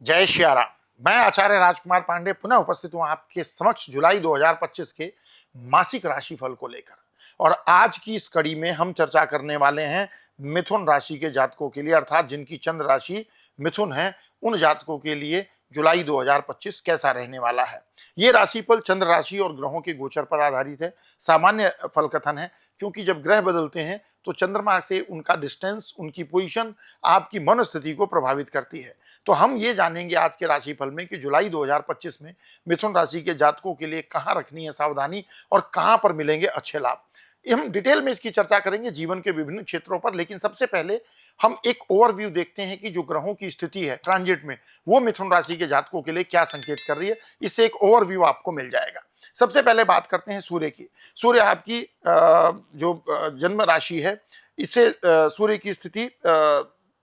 जय श्याराम। मैं आचार्य राजकुमार पांडे पुनः उपस्थित हूं आपके समक्ष जुलाई 2025 के मासिक राशिफल को लेकर। और आज की इस कड़ी में हम चर्चा करने वाले हैं मिथुन राशि के जातकों के लिए, अर्थात जिनकी चंद्र राशि मिथुन है, उन जातकों के लिए जुलाई 2025 कैसा रहने वाला है। ये राशिफल चंद्र राशि और ग्रहों के गोचर पर आधारित है, सामान्य फल कथन है, क्योंकि जब ग्रह बदलते हैं तो चंद्रमा से उनका डिस्टेंस, उनकी पोजीशन आपकी मनस्थिति को प्रभावित करती है। तो हम ये जानेंगे आज के राशिफल में कि जुलाई 2025 में मिथुन राशि के जातकों के लिए कहाँ रखनी है सावधानी और कहाँ पर मिलेंगे अच्छे लाभ। हम डिटेल में इसकी चर्चा करेंगे जीवन के विभिन्न क्षेत्रों पर, लेकिन सबसे पहले हम एक ओवरव्यू देखते हैं कि जो ग्रहों की स्थिति है ट्रांजिट में, वो मिथुन राशि के जातकों के लिए क्या संकेत कर रही है। इससे एक ओवरव्यू आपको मिल जाएगा। सबसे पहले बात करते हैं सूर्य की। सूर्य आपकी जो जन्म राशि है, इससे सूर्य की स्थिति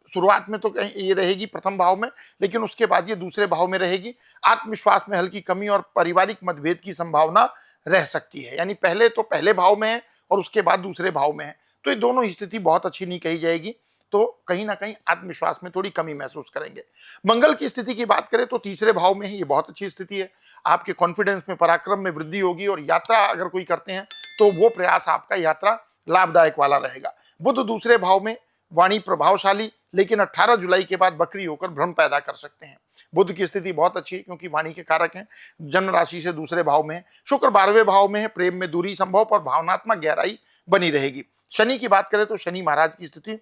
शुरुआत में तो कहीं ये रहेगी प्रथम भाव में, लेकिन उसके बाद ये दूसरे भाव में रहेगी। आत्मविश्वास में हल्की कमी और पारिवारिक मतभेद की संभावना रह सकती है, यानी पहले तो पहले भाव में है और उसके बाद दूसरे भाव में है, तो ये दोनों स्थिति बहुत अच्छी नहीं कही जाएगी। तो कहीं ना कहीं आत्मविश्वास में थोड़ी कमी महसूस करेंगे। मंगल की स्थिति की बात करें तो तीसरे भाव में है, ये बहुत अच्छी स्थिति है। आपके कॉन्फिडेंस में, पराक्रम में वृद्धि होगी और यात्रा अगर कोई करते हैं तो वो प्रयास आपका यात्रा लाभदायक वाला रहेगा। बुध दूसरे भाव में, वाणी प्रभावशाली, लेकिन 18 जुलाई के बाद वक्री होकर भ्रम पैदा कर सकते हैं। बुध की स्थिति बहुत अच्छी है क्योंकि वाणी के कारक हैं, जन्म राशि से दूसरे भाव में है। शुक्र 12वें भाव में है, प्रेम में दूरी संभव और भावनात्मक गहराई बनी रहेगी। शनि की बात करें तो शनि महाराज की स्थिति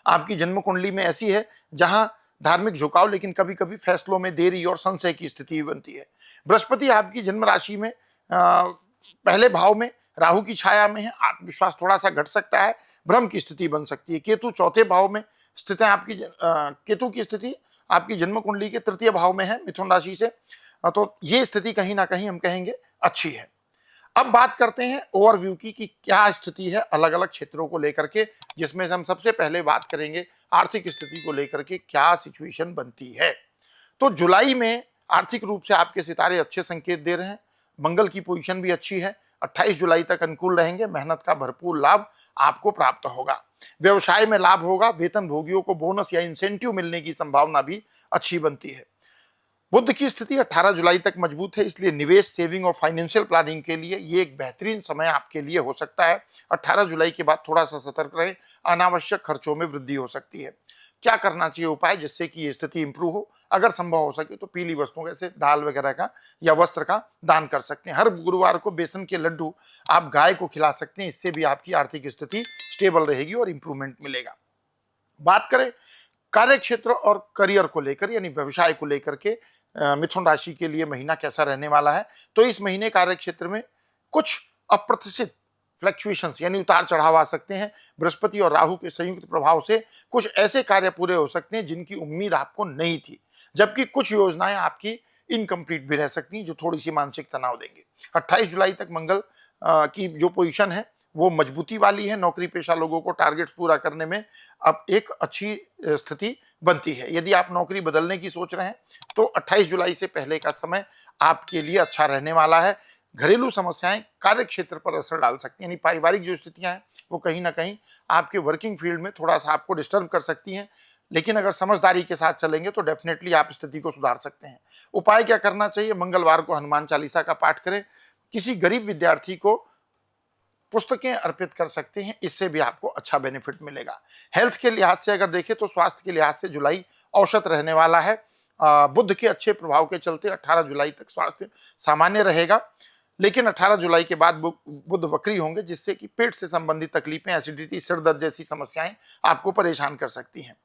आपकी जन्म कुंडली में ऐसी है जहां धार्मिक झुकाव, लेकिन कभी कभी फैसलों में देरी और संशय की स्थिति बनती है। बृहस्पति आपकी जन्म राशि में पहले भाव में राहु की छाया में है, आत्मविश्वास थोड़ा सा घट सकता है, भ्रम की स्थिति बन सकती है। केतु चौथे भाव में स्थित है आपकी, केतु की स्थिति आपकी जन्म कुंडली के तृतीय भाव में है मिथुन राशि से, तो ये स्थिति कहीं ना कहीं हम कहेंगे अच्छी है। अब बात करते हैं ओवरव्यू की कि क्या स्थिति है अलग अलग क्षेत्रों को लेकर के, जिसमें हम सबसे पहले बात करेंगे आर्थिक स्थिति को लेकर के क्या सिचुएशन बनती है। तो जुलाई में आर्थिक रूप से आपके सितारे अच्छे संकेत दे रहे हैं। मंगल की पोजीशन भी अच्छी है, 28 जुलाई तक अनुकूल रहेंगे। मेहनत का भरपूर लाभ आपको प्राप्त होगा। व्यवसाय में लाभ होगा। वेतन भोगियों को बोनस या इंसेंटिव मिलने की संभावना भी अच्छी बनती है। बुध की स्थिति 18 जुलाई तक मजबूत है, इसलिए निवेश, सेविंग और फाइनेंशियल प्लानिंग के लिए ये एक बेहतरीन समय आपके लिए हो सकता है। 18 जुलाई के बाद थोड़ा सा सतर्क रहें, अनावश्यक खर्चों में वृद्धि हो सकती है। क्या करना चाहिए उपाय जिससे कि ये स्थिति इंप्रूव हो? अगर संभव हो सके तो पीली वस्तुओं जैसे दाल वगैरह का या वस्त्र का दान कर सकते हैं। हर गुरुवार को बेसन के लड्डू आप गाय को खिला सकते हैं, इससे भी आपकी आर्थिक स्थिति स्टेबल रहेगी और इंप्रूवमेंट मिलेगा। बात करें कार्य क्षेत्र और करियर को लेकर, यानी व्यवसाय को लेकर के मिथुन राशि के लिए महीना कैसा रहने वाला है, तो इस महीने कार्य क्षेत्र में कुछ अप्रत्याशित फ्लक्चुएशंस यानी उतार चढ़ाव आ सकते हैं। बृहस्पति और राहु के संयुक्त प्रभाव से कुछ ऐसे कार्य पूरे हो सकते हैं जिनकी उम्मीद आपको नहीं थी, जबकि कुछ योजनाएं आपकी इनकम्प्लीट भी रह सकती हैं जो थोड़ी सी मानसिक तनाव देंगे। 28 जुलाई तक मंगल की जो पोजीशन है वो मजबूती वाली है। नौकरी पेशा लोगों को टारगेट्स पूरा करने में अब एक अच्छी स्थिति बनती है। यदि आप नौकरी बदलने की सोच रहे हैं तो 28 जुलाई से पहले का समय आपके लिए अच्छा रहने वाला है। घरेलू समस्याएं कार्य क्षेत्र पर असर डाल सकती हैं, यानी पारिवारिक जो स्थितियां हैं वो कहीं ना कहीं आपके वर्किंग फील्ड में थोड़ा सा आपको डिस्टर्ब कर सकती हैं, लेकिन अगर समझदारी के साथ चलेंगे तो डेफिनेटली आप स्थिति को सुधार सकते हैं। उपाय क्या करना चाहिए? मंगलवार को हनुमान चालीसा का पाठ करें। किसी गरीब विद्यार्थी को पुस्तकें अर्पित कर सकते हैं, इससे भी आपको अच्छा बेनिफिट मिलेगा। हेल्थ के लिहाज से अगर देखें तो स्वास्थ्य के लिहाज से जुलाई औसत रहने वाला है। बुध के अच्छे प्रभाव के चलते 18 जुलाई तक स्वास्थ्य सामान्य रहेगा, लेकिन 18 जुलाई के बाद बुध वक्री होंगे, जिससे कि पेट से संबंधित तकलीफें, एसिडिटी, सिर दर्द जैसी समस्याएं आपको परेशान कर सकती हैं।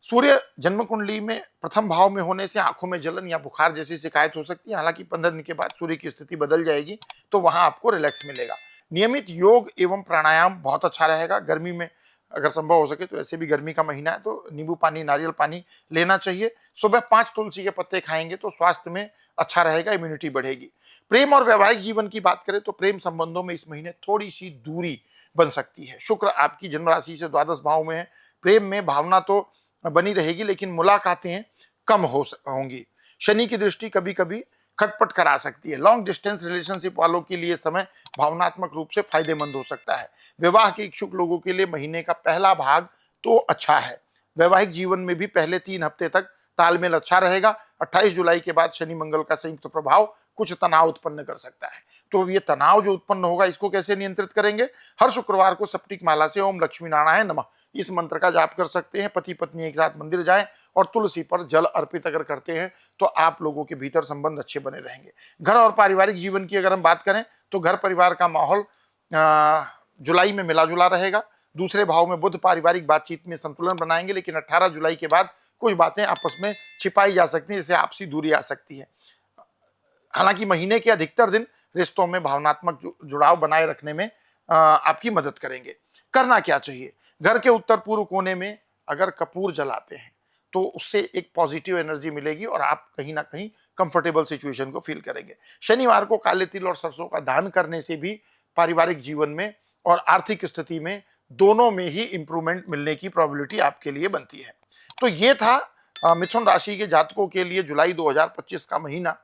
सूर्य जन्म कुंडली में प्रथम भाव में होने से आंखों में जलन या बुखार जैसी शिकायत हो सकती है। हालांकि 15 दिन के बाद सूर्य की स्थिति बदल जाएगी तो वहां आपको रिलैक्स मिलेगा। नियमित योग एवं प्राणायाम बहुत अच्छा रहेगा। गर्मी में अगर संभव हो सके तो, ऐसे भी गर्मी का महीना है तो नींबू पानी, नारियल पानी लेना चाहिए। सुबह 5 तुलसी के पत्ते खाएंगे तो स्वास्थ्य में अच्छा रहेगा, इम्यूनिटी बढ़ेगी। प्रेम और वैवाहिक जीवन की बात करें तो प्रेम संबंधों में इस महीने थोड़ी सी दूरी बन सकती है। शुक्र आपकी जन्म राशि से द्वादश भाव में है। प्रेम में भावना तो बनी रहेगी, लेकिन मुलाकातें कम होंगी। शनि की दृष्टि कभी कभी खटपट करा सकती है। लॉन्ग डिस्टेंस रिलेशनशिप वालों के लिए समय भावनात्मक रूप से फायदेमंद हो सकता है। विवाह के इच्छुक लोगों के लिए महीने का पहला भाग तो अच्छा है। वैवाहिक जीवन में भी पहले 3 हफ्ते तक तालमेल अच्छा रहेगा। 28 जुलाई के बाद शनि मंगल का संयुक्त प्रभाव कुछ तनाव उत्पन्न कर सकता है। तो ये तनाव जो उत्पन्न होगा इसको कैसे नियंत्रित करेंगे? हर शुक्रवार को सप्तक माला से ओम लक्ष्मी नारायण नमः इस मंत्र का जाप कर सकते हैं। पति पत्नी एक साथ मंदिर जाएं और तुलसी पर जल अर्पित अगर करते हैं तो आप लोगों के भीतर संबंध अच्छे बने रहेंगे। घर और पारिवारिक जीवन की अगर हम बात करें तो घर परिवार का माहौल जुलाई में मिला जुला रहेगा। दूसरे भाव में बुध पारिवारिक बातचीत में संतुलन बनाएंगे, लेकिन 18 जुलाई के बाद कुछ बातें आपस में छिपाई जा सकती हैं, जिससे आपसी दूरी आ सकती है। हालांकि महीने के अधिकतर दिन रिश्तों में भावनात्मक जुड़ाव बनाए रखने में आपकी मदद करेंगे। करना क्या चाहिए? घर के उत्तर पूर्व कोने में अगर कपूर जलाते हैं तो उससे एक पॉजिटिव एनर्जी मिलेगी और आप कहीं ना कहीं कंफर्टेबल सिचुएशन को फील करेंगे। शनिवार को काले तिल और सरसों का दान करने से भी पारिवारिक जीवन में और आर्थिक स्थिति में दोनों में ही इंप्रूवमेंट मिलने की प्रोबेबिलिटी आपके लिए बनती है। तो ये था मिथुन राशि के जातकों के लिए जुलाई 2025 का महीना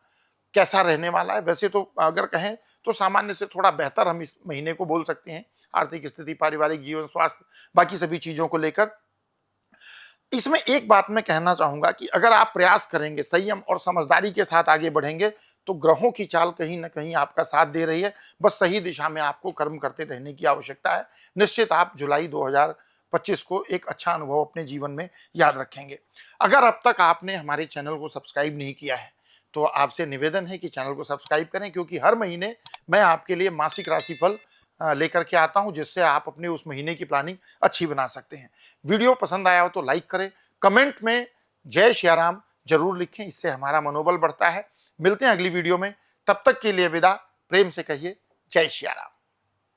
कैसा रहने वाला है। वैसे तो अगर कहें तो सामान्य से थोड़ा बेहतर हम इस महीने को बोल सकते हैं। आर्थिक स्थिति, पारिवारिक जीवन, स्वास्थ्य, बाकी सभी चीजों को लेकर। इसमें एक बात मैं कहना चाहूंगा कि अगर आप प्रयास करेंगे, संयम और समझदारी के साथ आगे बढ़ेंगे तो ग्रहों की चाल कहीं ना कहीं आपका साथ दे रही है। बस सही दिशा में आपको कर्म करते रहने की आवश्यकता है। निश्चित आप जुलाई 2025 को एक अच्छा अनुभव अपने जीवन में याद रखेंगे। अगर अब तक आपने हमारे चैनल को सब्सक्राइब नहीं किया है तो आपसे निवेदन है कि चैनल को सब्सक्राइब करें, क्योंकि हर महीने मैं आपके लिए मासिक राशिफल लेकर के आता हूं, जिससे आप अपने उस महीने की प्लानिंग अच्छी बना सकते हैं। वीडियो पसंद आया हो तो लाइक करें, कमेंट में जय श्री राम जरूर लिखें, इससे हमारा मनोबल बढ़ता है। मिलते हैं अगली वीडियो में, तब तक के लिए विदा। प्रेम से कहिए जय श्री राम।